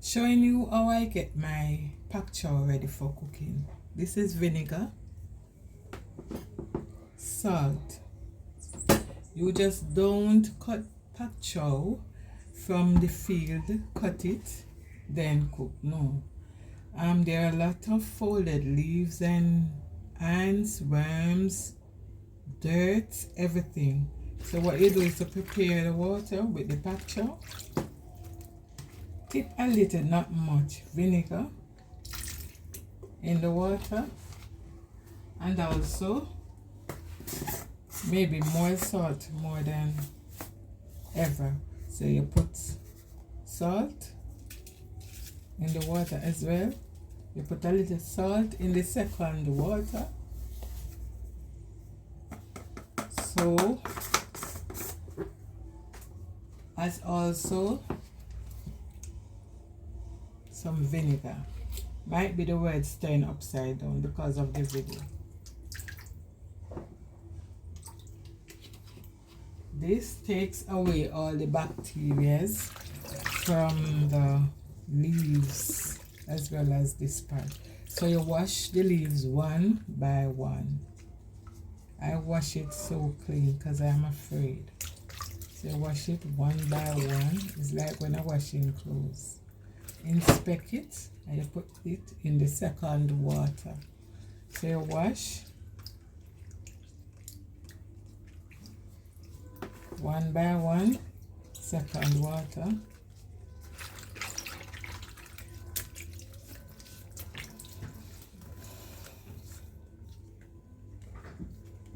Showing you how I get my pak choy ready for cooking. This is vinegar, salt. You just don't cut pak choy from the field, cut it, then cook. No. There are a lot of folded leaves and ants, worms, dirt, everything. So what you do is to prepare the water with the pak choy. Tip a little, not much, vinegar in the water, and also maybe more salt, more than ever. So you put salt in the water as well. You put a little salt in the second water. So as also some vinegar. Might be the word staying upside down because of the video. This takes away all the bacteria from the leaves as well as this part. So you wash the leaves one by one. I wash it so clean because I'm afraid. So you wash it one by one. It's like when I'm washing clothes. Inspect it and you put it in the second water. So you wash one by one, second water.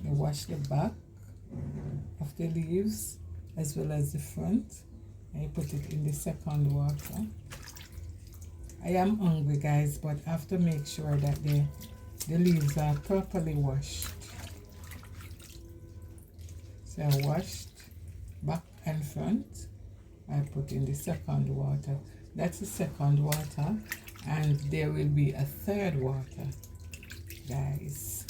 You wash the back of the leaves as well as the front, and you put it in the second water. I am hungry, guys, but I have to make sure that the leaves are properly washed. So I washed back and front. I put in the second water. That's the second water, and there will be a third water, guys.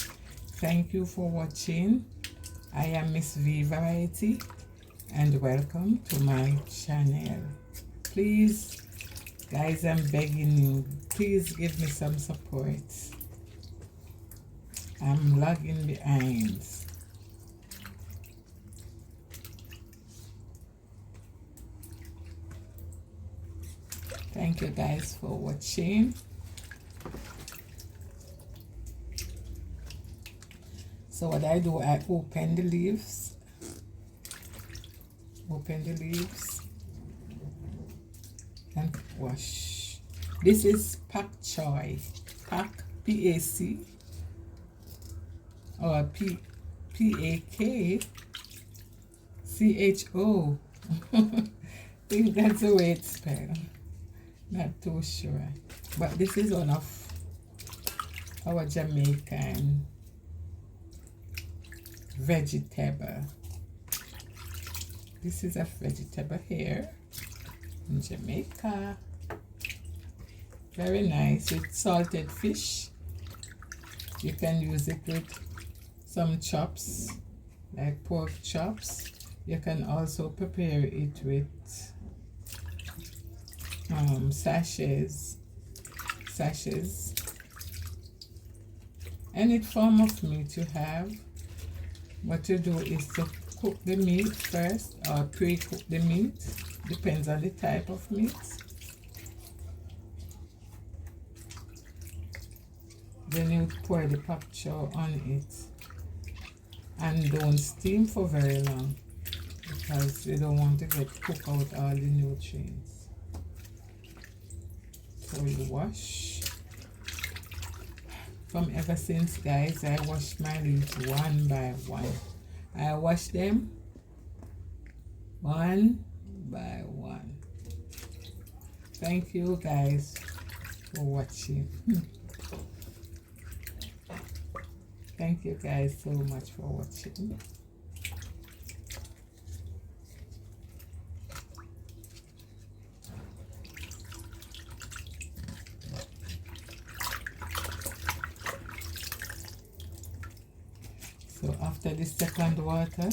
Thank you for watching. I am Miss V Variety, and welcome to my channel. Please, guys, I'm begging you, please give me some support. I'm lagging behind. Thank you guys for watching. So what I do, I open the leaves. And wash. This is pak choy, pak, P-A-C, or P-A-K-C-H-O. I think that's the way it's spelled. Not too sure. But this is one of our Jamaican vegetable. This is a vegetable here in Jamaica. Very nice. With salted fish. You can use it with some chops, like pork chops. You can also prepare it with sachets. Any form of meat you have, what you do is to cook the meat first, or pre-cook the meat, depends on the type of meat. Then you pour the pak choy on it, and don't steam for very long because you don't want to cook out all the nutrients. So you wash. From ever since, guys, I wash my leaves one by one. I wash them one by one. Thank you guys for watching. Thank you guys so much for watching. after the second water,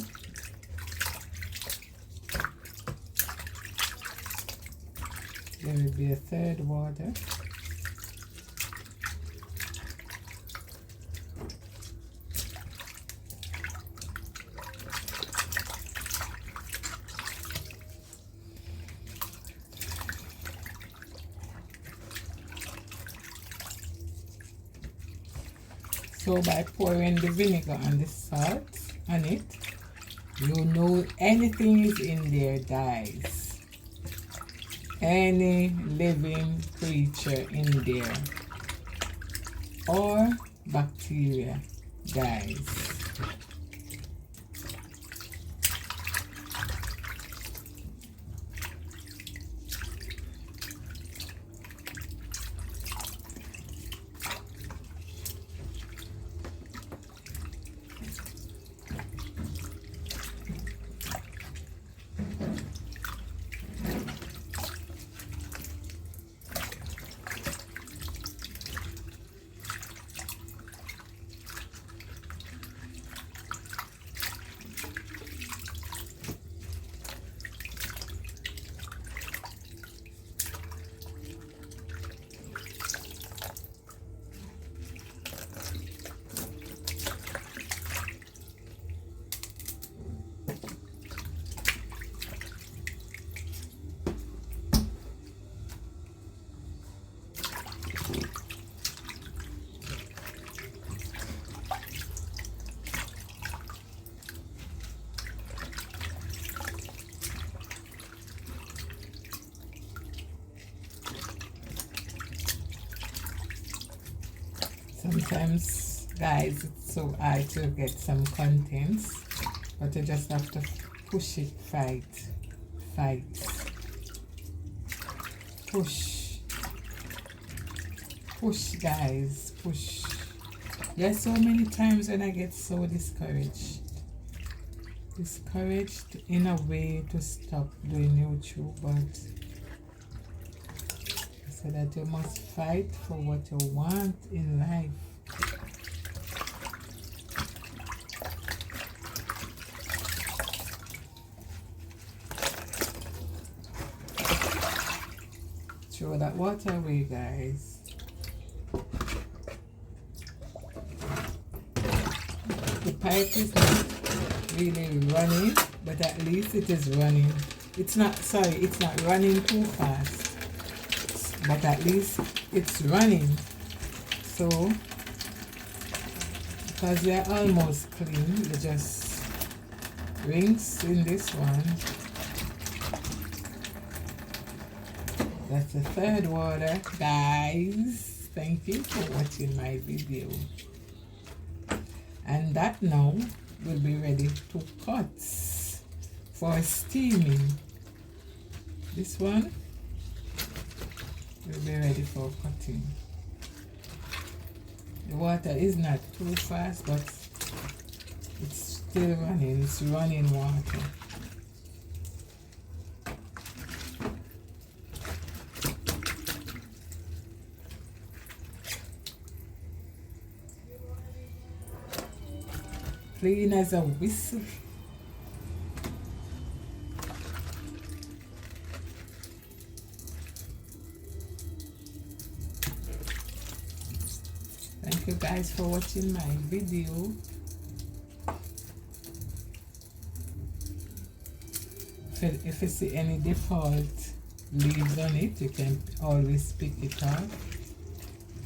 there will be a third water. So by pouring the vinegar and the salt on it, you know anything is in there dies. Any living creature in there or bacteria dies. Sometimes, guys, it's so hard to get some contents, but you just have to push it, fight, push, guys, push. There's so many times when I get so discouraged in a way to stop doing YouTube, but so that you must fight for what you want in life. Throw that water away, guys. The pipe is not really running, but at least it is running. It's not running too fast, but at least it's running. So because they're almost clean, you just rinse in this one. That's the third water, guys. Thank you for watching my video. And that now will be ready to cut for steaming. This one will be ready for cutting. The water is not too fast, but it's still running. It's running water. Clean as a whistle. Thank you guys for watching my video. If you see any default leaves on it, you can always pick it up.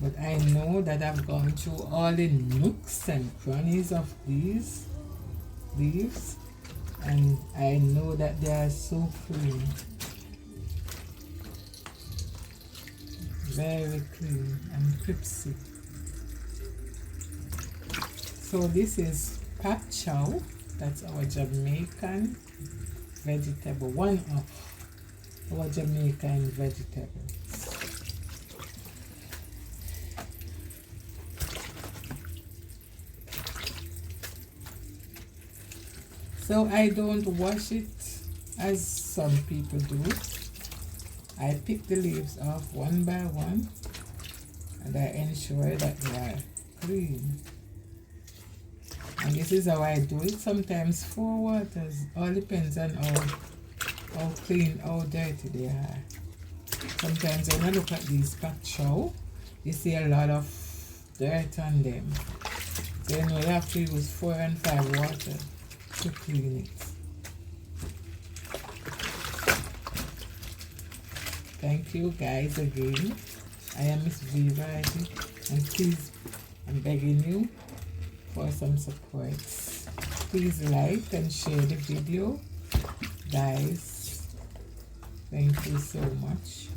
But I know that I've gone through all the nooks and crannies of these leaves, and I know that they are so clean. Very clean and crispy. So this is pak choy. That's our Jamaican vegetable, one of our Jamaican vegetables. So I don't wash it as some people do. I pick the leaves off one by one and I ensure that they are clean. And this is how I do it. Sometimes 4 waters. All depends on how clean, how dirty they are. Sometimes when I look at these pak choy, you see a lot of dirt on them. So you know you have to use 4 and 5 water to clean it. Thank you guys again. I am Miss Viva, and please, I'm begging you for some support. Please like and share the video, guys. Thank you so much.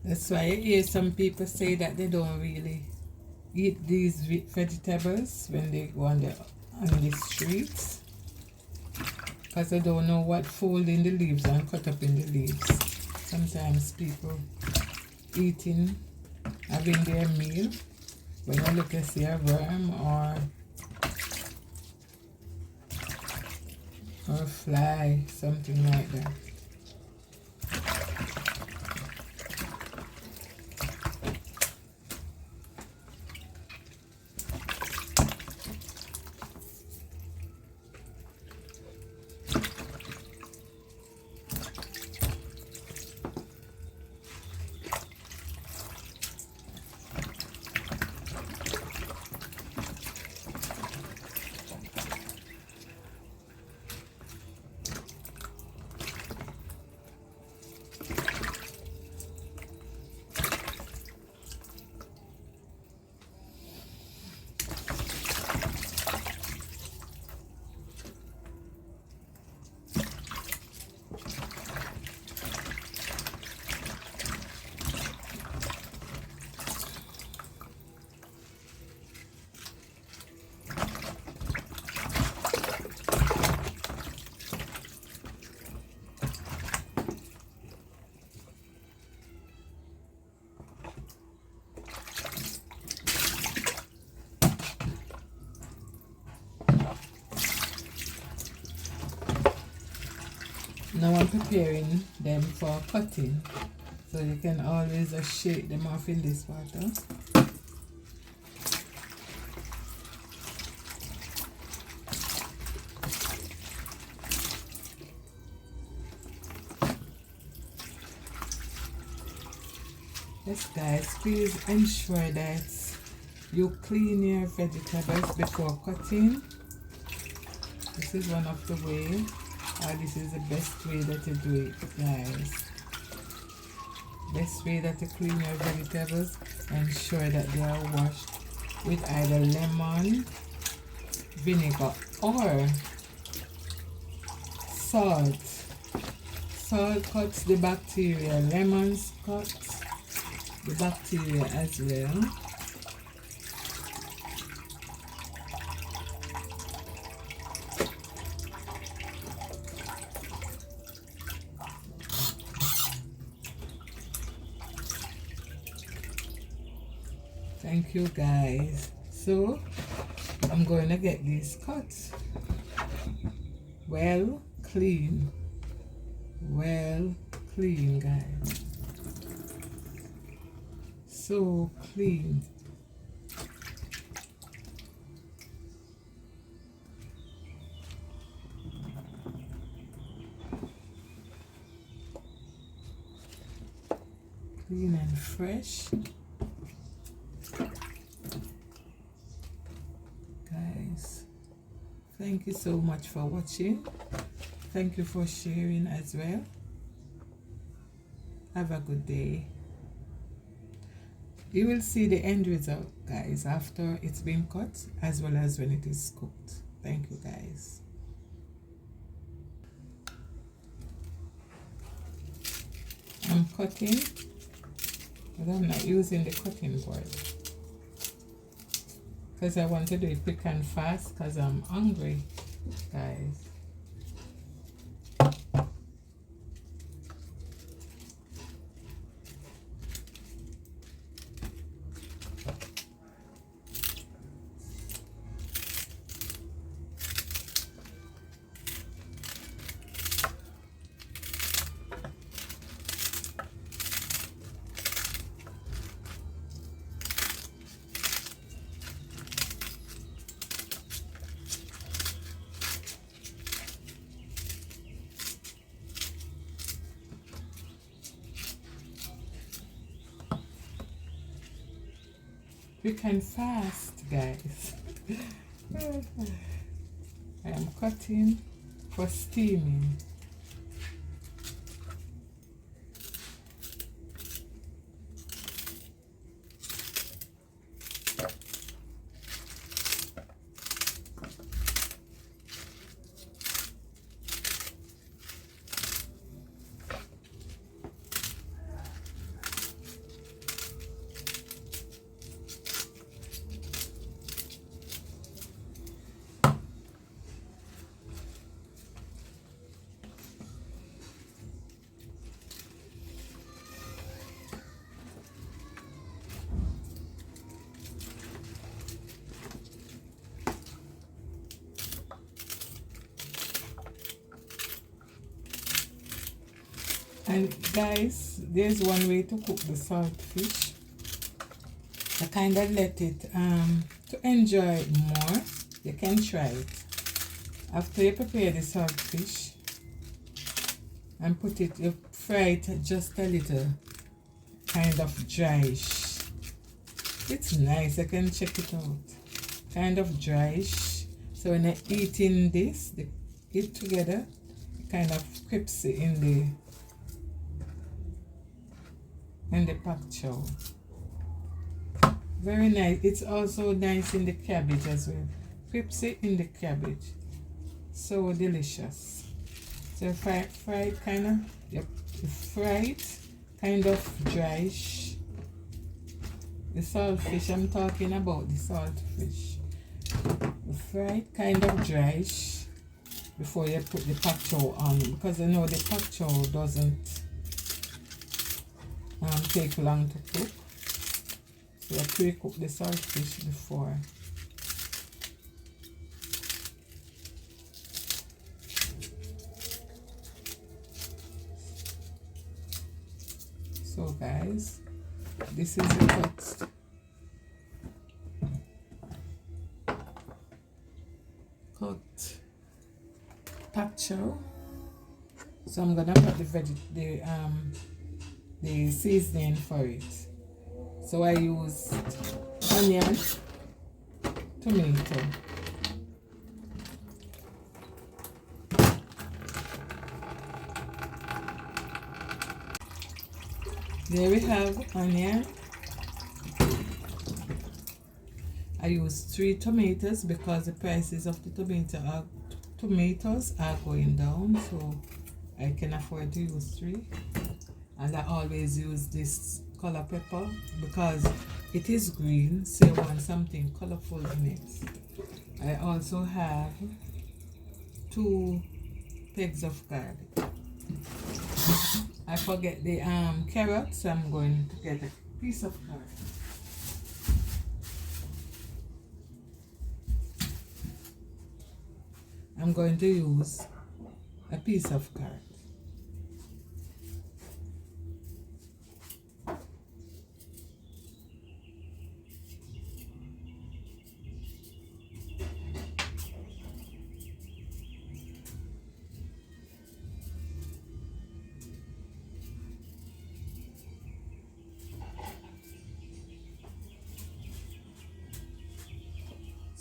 That's why I hear some people say that they don't really eat these vegetables when they go on the streets, because they don't know what fold in the leaves and cut up in the leaves. Sometimes people eating, having their meal, when you look at see a worm or a fly, something like that. Now I'm preparing them for cutting, so you can always shake them off in this water. Yes guys, please ensure that you clean your vegetables before cutting. This is one of the ways. This is the best way that you do it, guys. Best way that you clean your vegetables. Ensure that they are washed with either lemon, vinegar, or salt. Salt cuts the bacteria. Lemons cut the bacteria as well. Thank you guys. So I'm going to get these cut well clean, guys. So clean. Clean and fresh. Thank you so much for watching. Thank you for sharing as well. Have a good day. You will see the end result, guys, after it's been cut as well as when it is cooked. Thank you, guys. I'm cutting, but I'm not using the cutting board because I want to do it quick and fast because I'm hungry, guys. Quick and fast, guys. I am cutting for steaming. And guys, there's one way to cook the saltfish. I kind of let it to enjoy it more. You can try it. After you prepare the saltfish and put it, you fry it just a little, kind of dryish. It's nice. I can check it out. Kind of dryish. So when I eating this, it together, it kind of crispy in the pak choy. Very nice. It's also nice in the cabbage as well. Crispy in the cabbage. So delicious. So fry it kind of, you fry it kind of dryish. The saltfish, I'm talking about the saltfish. You fry it kind of dryish before you put the pak choy on, because I know the pak choy doesn't take long to cook. So I pre-cook the saltfish before. So guys, this is the cooked pak choy. So I'm gonna put the seasoning for it. So I used onion, tomato, there we have onion. I used 3 tomatoes because the prices of the tomatoes are going down, so I can afford to use 3. And I always use this color pepper because it is green, so I want something colorful in it. I also have 2 pegs of garlic. I forget the carrots, so I'm going to get a piece of carrot. I'm going to use a piece of carrot.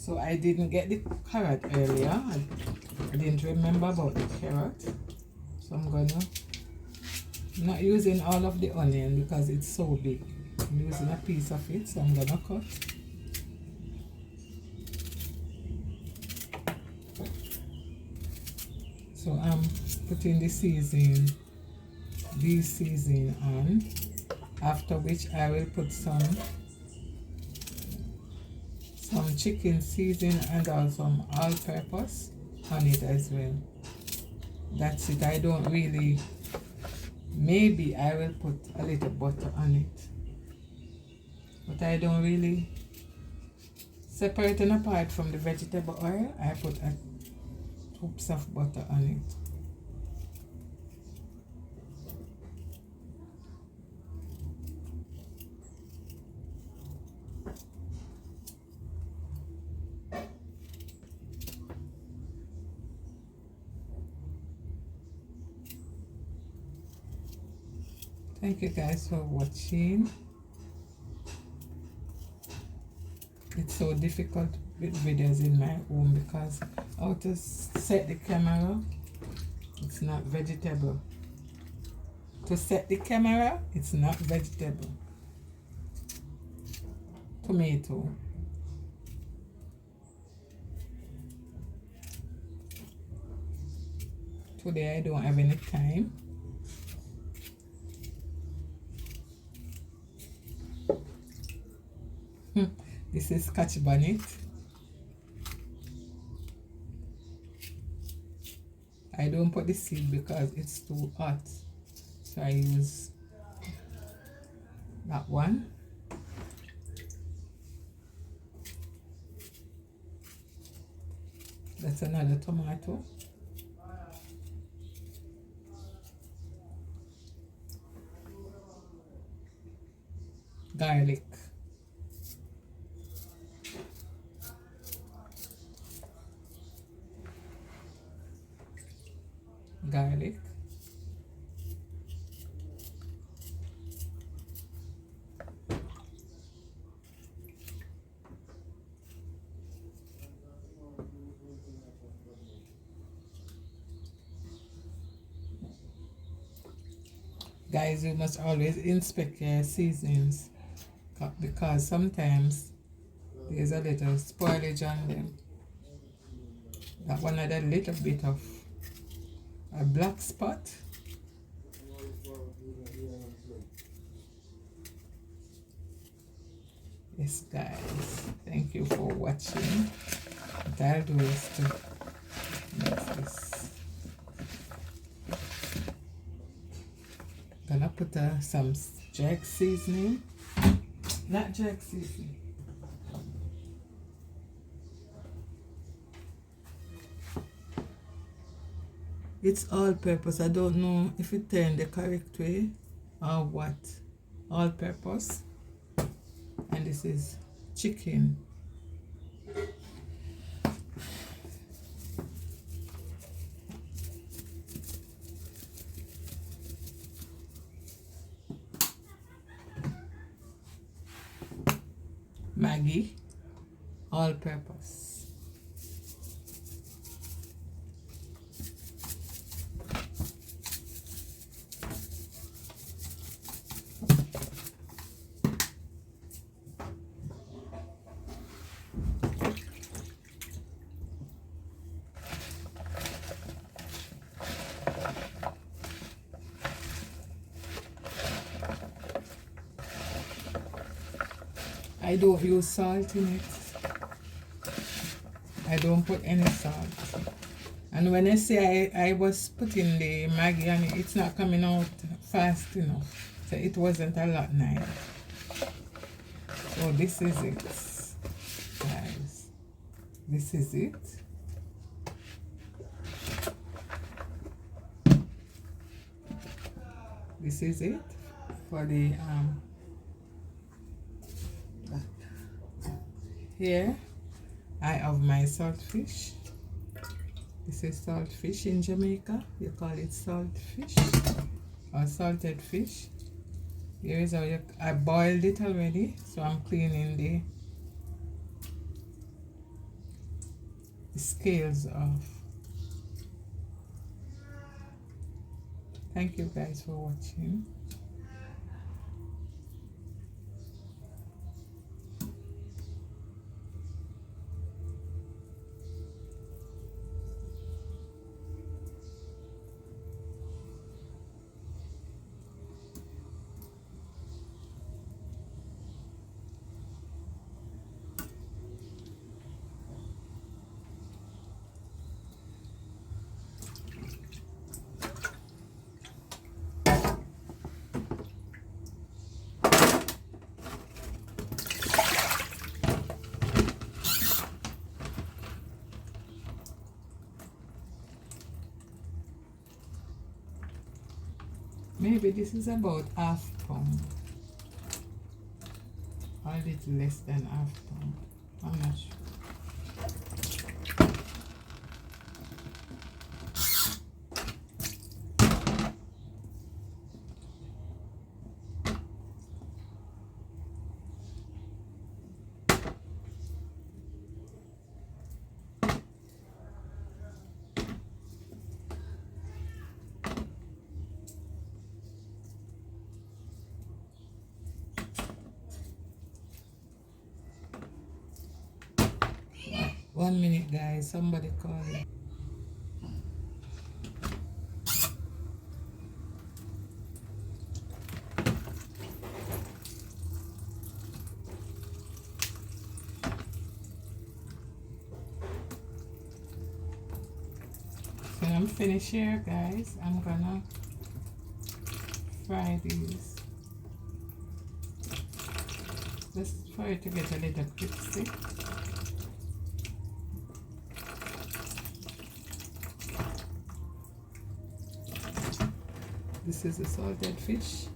So I didn't get the carrot earlier. I didn't remember about the carrot. So I'm gonna not using all of the onion because it's so big. I'm using a piece of it, so I'm gonna cut. So I'm putting the seasoning, this seasoning on, after which I will put some chicken seasoning and also some all-purpose on it as well. That's it. I don't really, maybe I will put a little butter on it, but I don't really separating apart from the vegetable oil. I put a oops of butter on it. Thank you guys for watching. It's so difficult with videos in my home because how to set the camera, it's not vegetable. To set the camera, it's not vegetable. Tomato. Today I don't have any time. This is Scotch bonnet. I don't put the seed because it's too hot. So I use that one. That's another tomato. Garlic. Garlic. Guys, you must always inspect your seasonings because sometimes there's a little spoilage on them. That one had a little bit of a black spot. Yes guys, thank you for watching. What I'll do is to mix this. Gonna put some jack seasoning. Not jack seasoning. It's all purpose. I don't know if it turned the correct way or what. All purpose. And this is chicken. Maggi, all purpose. I don't use salt in it. I don't put any salt. And when I say I was putting the Maggi on it, it's not coming out fast enough. So it wasn't a lot nice. So this is it, guys. This is it. This is it for the here I have my saltfish. This is saltfish in Jamaica. You call it saltfish or salted fish. Here is how I boiled it already, so I'm cleaning the scales off. Thank you guys for watching. Maybe this is about half pound, or a little less than half pound. I'm not sure. 1 minute, guys. Somebody call me. So I'm finished here, guys. I'm gonna fry these just for it to get a little crispy. This is the salted fish.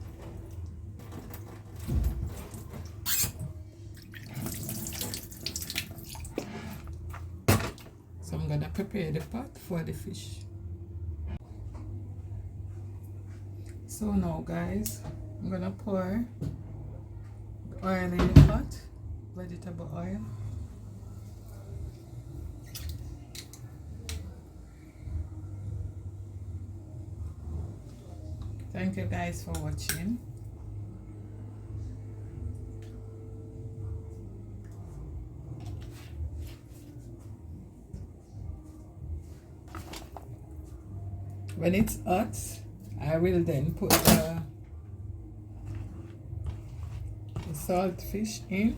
So I'm gonna prepare the pot for the fish. So now, guys, I'm gonna pour the oil in the pot, vegetable oil. Thank you guys for watching. When it's hot, I will then put the salt fish in.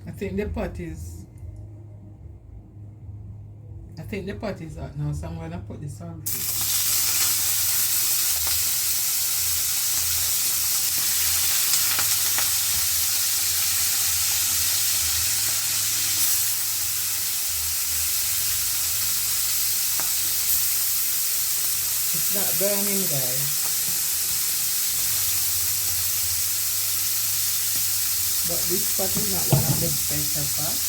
I think the pot is hot now, so I'm gonna put the salt. It's not burning, guys. But this pot is not one of the special pots.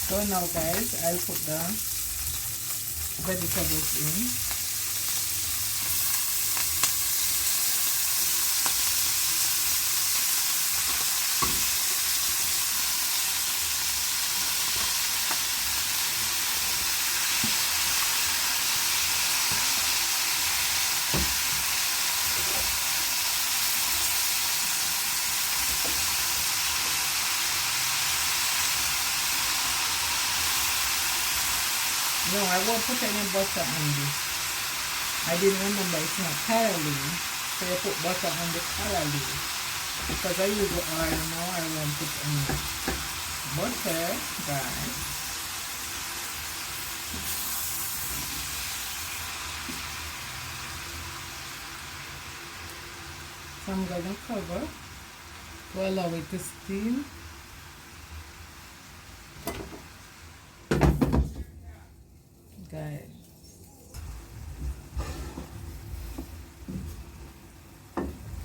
So now guys, I'll put the vegetables in. No, I won't put any butter on this. I didn't remember it's not caroline, so I put butter on the caroline. Because I use the oil now, I won't put any butter, guys. So I'm going to cover to allow it to steam. Guys,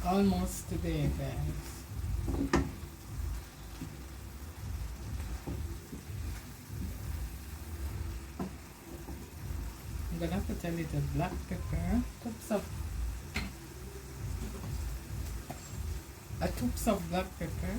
almost there, guys. I'm gonna put a little black pepper, tubes of black pepper.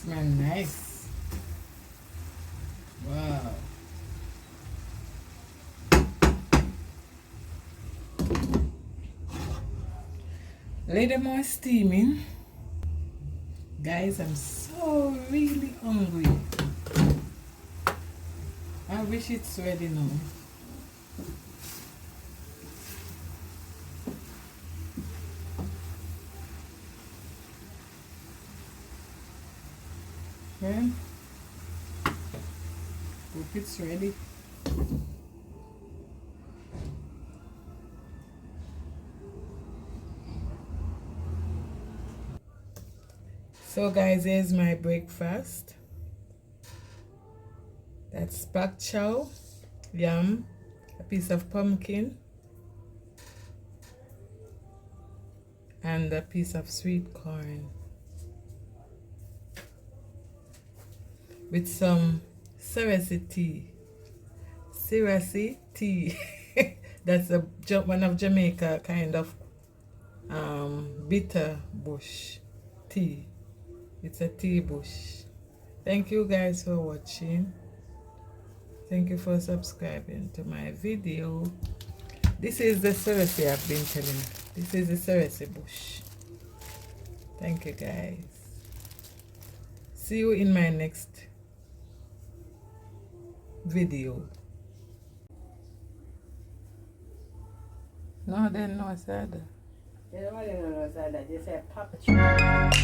Smell nice. Wow. Let them all steaming. Guys, I'm so really hungry. I wish it's ready now. Okay. Hope it's ready. So guys, here's my breakfast. That's pak choy, yam, a piece of pumpkin, and a piece of sweet corn with some serasi tea. Serasi tea. That's one of Jamaica kind of bitter bush tea. It's a tea bush. Thank you guys for watching. Thank you for subscribing to my video. This is the serasi I've been telling you. This is the serasi bush. Thank you guys. See you in my next video. No, they know sad. They don't know sad. They say Pak Choy.